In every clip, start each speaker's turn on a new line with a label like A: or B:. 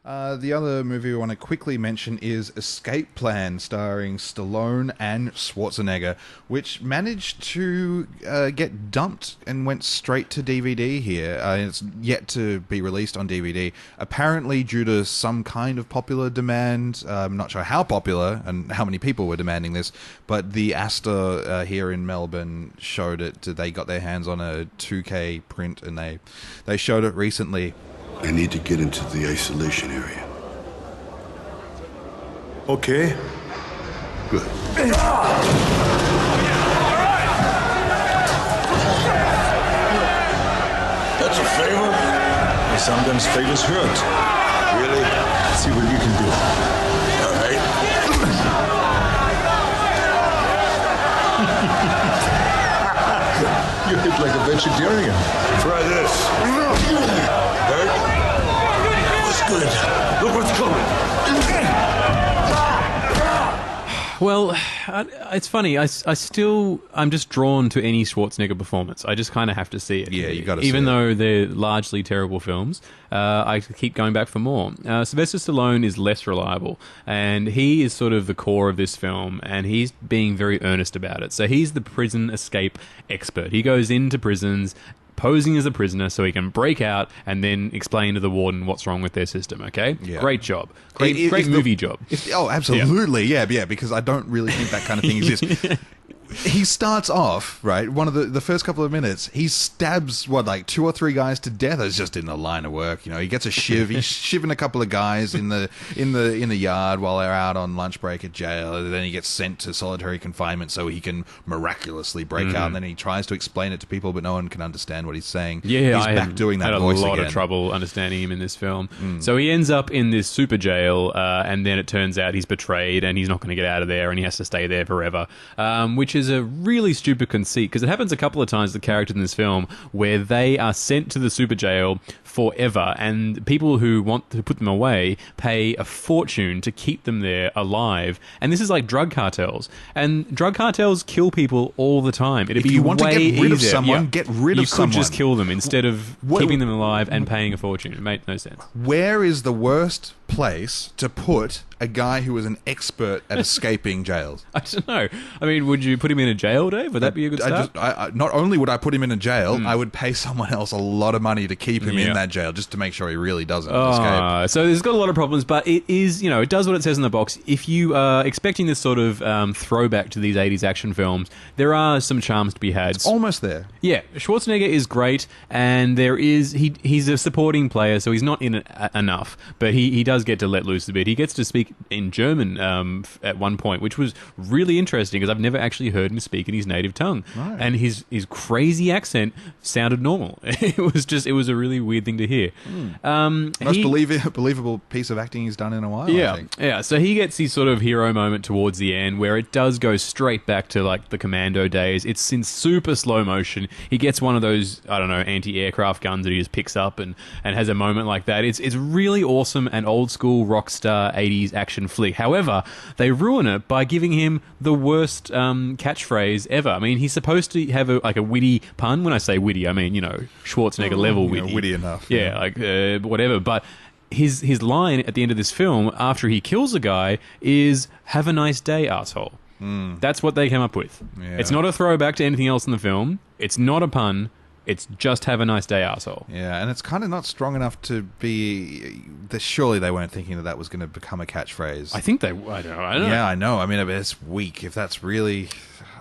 A: The other movie we want to quickly mention is Escape Plan, starring Stallone and Schwarzenegger, which managed to get dumped and went straight to DVD here. It's yet to be released on DVD, apparently due to some kind of popular demand. I'm not sure how popular and how many people were demanding this, but the Astor here in Melbourne showed it. They got their hands on a 2K print, and they showed it recently.
B: I need to get into the isolation area. Okay. Good.
C: That's a favor? Well, sometimes favors hurt.
B: Really?
C: Let's see what you can do.
B: All right.
C: You hit like a vegetarian.
B: Try this. Hurt? What's good? Look what's coming.
D: Well, it's funny. I'm just drawn to any Schwarzenegger performance. I just kind of have to see it.
A: Yeah, you got to see it.
D: Even though they're largely terrible films, I keep going back for more. Sylvester Stallone is less reliable, and he is sort of the core of this film, and he's being very earnest about it. So he's the prison escape expert. He goes into prisons posing as a prisoner so he can break out and then explain to the warden what's wrong with their system, okay?
A: Yeah.
D: Great job. Great movie job.
A: Absolutely, yeah, because I don't really think that kind of thing exists. He starts off, right, one of the first couple of minutes, he stabs, like 2 or 3 guys to death. It's just in the line of work, you know. He gets a shiv, he's shivving a couple of guys in the yard while they're out on lunch break at jail, and then he gets sent to solitary confinement so he can miraculously break out, and then he tries to explain it to people, but no one can understand what he's saying.
D: Yeah,
A: he's back doing that voice again.
D: I had a lot of trouble understanding him in this film. So he ends up in this super jail, and then it turns out he's betrayed, and he's not going to get out of there, and he has to stay there forever, which is a really stupid conceit, because it happens a couple of times to the characters in this film where they are sent to the super jail forever, and people who want to put them away pay a fortune to keep them there alive. And this is like drug cartels, and drug cartels kill people all the time. It'd
A: If
D: be
A: you want to
D: way
A: get rid of
D: easier.
A: someone, get rid of someone.
D: You could just kill them instead of keeping them alive and paying a fortune. It made no sense.
A: Where is the worst place to put a guy who is an expert at escaping jails?
D: I don't know. I mean, would you put him in a jail, Dave? Would that be a good start?
A: Not only would I put him in a jail, I would pay someone else a lot of money to keep him in that jail, just to make sure he really doesn't escape.
D: So there's got a lot of problems, but it is, it does what it says in the box. If you are expecting this sort of throwback to these 80s action films, there are some charms to be had.
A: It's almost there.
D: Yeah, Schwarzenegger is great, and he's a supporting player, so he's not in it enough, but he does get to let loose a bit. He gets to speak in German at one point, which was really interesting, because I've never actually heard him speak in his native tongue.
A: Right.
D: And his crazy accent sounded normal. It was a really weird thing to hear.
A: Most believable piece of acting he's done in a while, I think.
D: Yeah, so he gets his sort of hero moment towards the end where it does go straight back to like the Commando days. It's in super slow motion. He gets one of those, I don't know, anti-aircraft guns that he just picks up and has a moment like that. It's really awesome and old school rock star 80s action flick. However, they ruin it by giving him the worst catchphrase ever. I mean, he's supposed to have a witty pun. When I say witty, I mean, Schwarzenegger level witty.
A: Witty enough.
D: Yeah, like whatever. But his line at the end of this film, after he kills a guy, is "Have a nice day, asshole." That's what they came up with.
A: Yeah.
D: It's not a throwback to anything else in the film. It's not a pun. It's just "Have a nice day, asshole."
A: Yeah, and it's kind of not strong enough to be... Surely they weren't thinking that was going to become a catchphrase.
D: I think they... I don't know.
A: Yeah, I know. I mean, it's weak if that's really...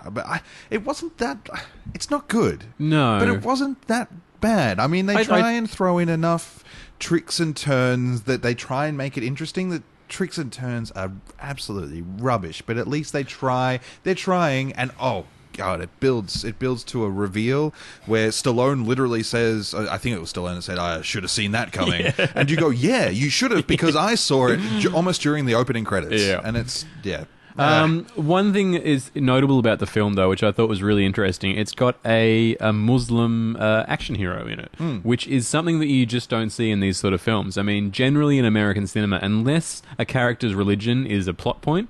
A: But it wasn't that... It's not good.
D: No.
A: But it wasn't that bad. I mean, they try and throw in enough tricks and turns that they try and make it interesting. The tricks and turns are absolutely rubbish, but at least they try. They're trying, and God, it builds to a reveal where Stallone literally says, I think it was Stallone that said, "I should have seen that coming." Yeah. And you go, yeah, you should have, because I saw it almost during the opening credits. Yeah. And it's,
D: one thing is notable about the film, though, which I thought was really interesting. It's got a Muslim action hero in it, which is something that you just don't see in these sort of films. I mean, generally in American cinema, unless a character's religion is a plot point,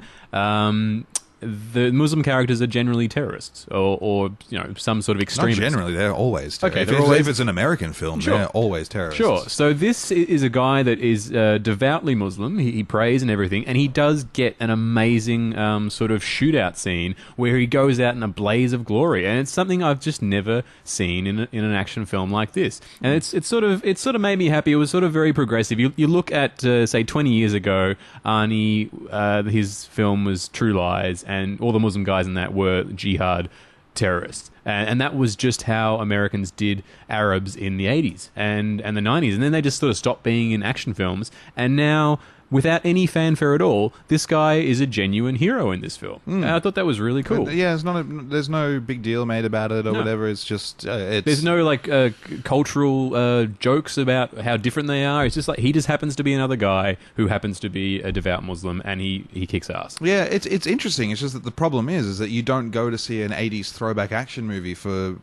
D: the Muslim characters are generally terrorists or some sort of
A: Not
D: extremist.
A: generally, they're always terrorists.
D: Okay,
A: If it's an American film,
D: Sure.
A: they're always terrorists.
D: Sure. So this is a guy that is devoutly Muslim. He prays and everything, and he does get an amazing sort of shootout scene where he goes out in a blaze of glory, and it's something I've just never seen in an action film like this. And it sort of made me happy. It was sort of very progressive. You look at say 20 years ago, Arnie, his film was True Lies, and all the Muslim guys in that were jihad terrorists. And that was just how Americans did Arabs in the 80s and the 90s. And then they just sort of stopped being in action films. And now, without any fanfare at all, this guy is a genuine hero in this film. And I thought that was really cool.
A: Yeah, there's no big deal made about it or
D: No.
A: whatever. It's just
D: There's no cultural jokes about how different they are. It's just like he just happens to be another guy who happens to be a devout Muslim, and he kicks ass.
A: Yeah, it's interesting. It's just that the problem is that you don't go to see an 80s throwback action movie for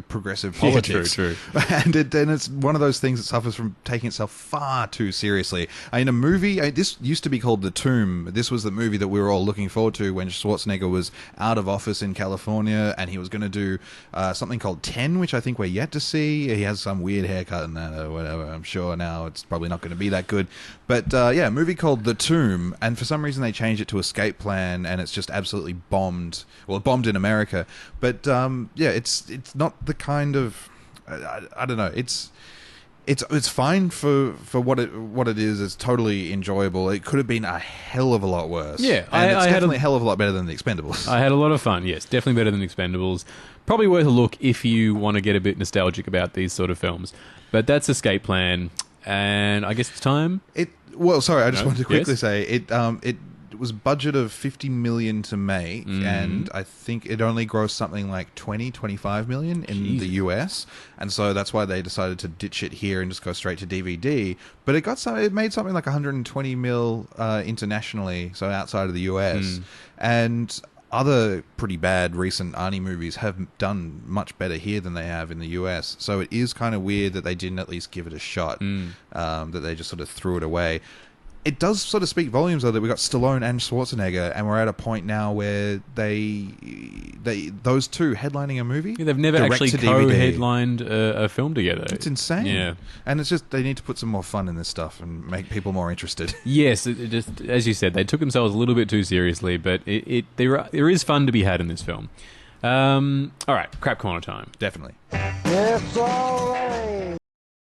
A: progressive politics.
D: True.
A: And it's one of those things that suffers from taking itself far too seriously. In a movie, this used to be called The Tomb. This was the movie that we were all looking forward to when Schwarzenegger was out of office in California, and he was going to do something called 10, which I think we're yet to see. He has some weird haircut in that or whatever. I'm sure now it's probably not going to be that good. But a movie called The Tomb, and for some reason they changed it to Escape Plan, and it's just absolutely bombed. Well, it bombed in America. But it's not the kind of... I don't know. It's fine for what it is. It's totally enjoyable. It could have been a hell of a lot worse.
D: Yeah,
A: and it's
D: I had
A: definitely a hell of a lot better than The Expendables.
D: I had a lot of fun, yes. Definitely better than Expendables. Probably worth a look if you want to get a bit nostalgic about these sort of films. But that's Escape Plan, and I guess it's time.
A: I just wanted to quickly say it was a budget of $50 million to make, and I think it only grossed something like 25 million in the US, and so that's why they decided to ditch it here and just go straight to DVD. But it made something like 120 mil internationally, so outside of the US, and other pretty bad recent Arnie movies have done much better here than they have in the US. So it is kind of weird that they didn't at least give it a shot, that they just sort of threw it away. It does sort of speak volumes, though, that we got Stallone and Schwarzenegger, and we're at a point now where those two headlining a movie.
D: Yeah, they've never
A: direct
D: actually
A: to DVD.
D: co-headlined a film together.
A: It's insane.
D: Yeah.
A: And it's just, they need to put some more fun in this stuff and make people more interested.
D: Yes, it just, as you said, they took themselves a little bit too seriously, but there is fun to be had in this film. All right, crap corner time.
A: Definitely.
E: It's all